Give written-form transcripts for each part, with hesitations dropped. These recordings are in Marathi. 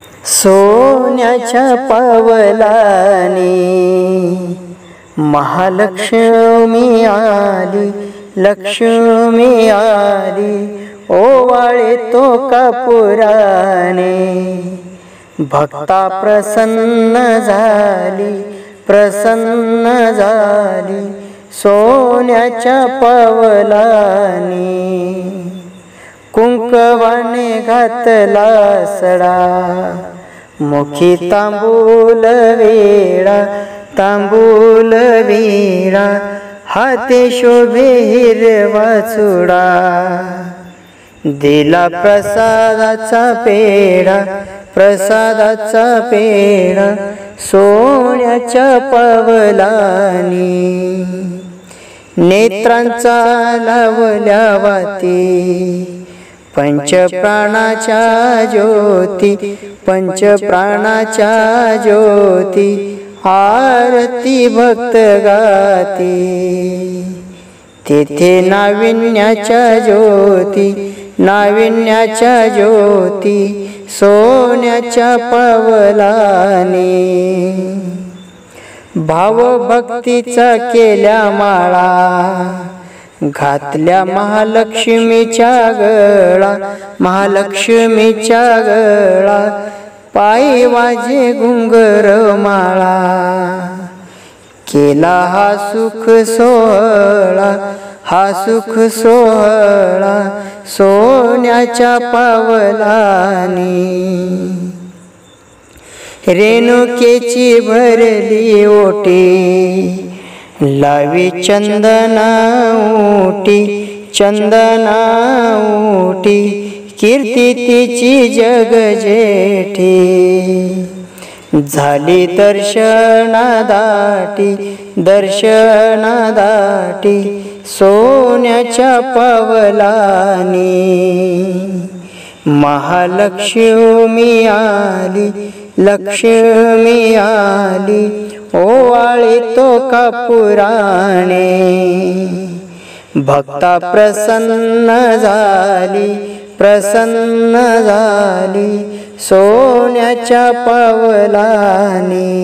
सोन्याच्या पावलाने महालक्ष्मी आली, लक्ष्मी आली, ओवाळे तो कापुराने। भक्ता प्रसन्न झाली, प्रसन्न झाली, सोन्याच्या पावलाने। कुंकवाने घातला सडा, मुखी तांबूल वेळा, तांबूल वेळा, हाते शोभे हिरवा चुडा। दिला प्रसादाचा पेढा, प्रसादाचा पेढा, सोन्याच्या पावलाने। नेत्रांचा लावल्या वाती, पंचप्राणाच्या ज्योती, पंचप्राणाच्या ज्योती, आरती भक्त गाती। तेथे नाविन्याच्या ज्योती, नाविन्याच्या ज्योती, सोन्याच्या पावलाने। भावभक्तीचा केल्या माळा, घातल्या महालक्ष्मीच्या गळा, महालक्ष्मीच्या गळा, पायी वाजे घुंगर माळा। केला हा सुख सोहळा, हा सुख सोहळा, सोन्याच्या पावलाने। रेणुकेची भरली ओटी, लावी चंदना ओटी, चंदना ओटी, कीर्ती तिची जग जेठी। झाली दर्शनादाटी, दर्शनादाटी, सोन्याच्या पावलाने। महालक्ष्मी आली, लक्ष्मी आली, ओवाळे तो कापुराने। भक्ता प्रसन्न झाली, प्रसन्न झाली, सोन्याच्या पावलाने।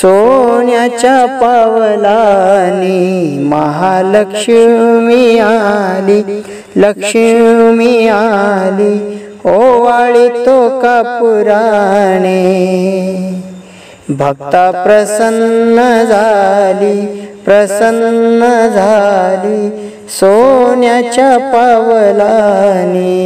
सोन्याच्या पावलाने महालक्ष्मी आली, लक्ष्मी आली, ओवाळी तो कापुराने। भक्ता प्रसन्न झाली, प्रसन्न झाली, सोन्याच्या पावलाने।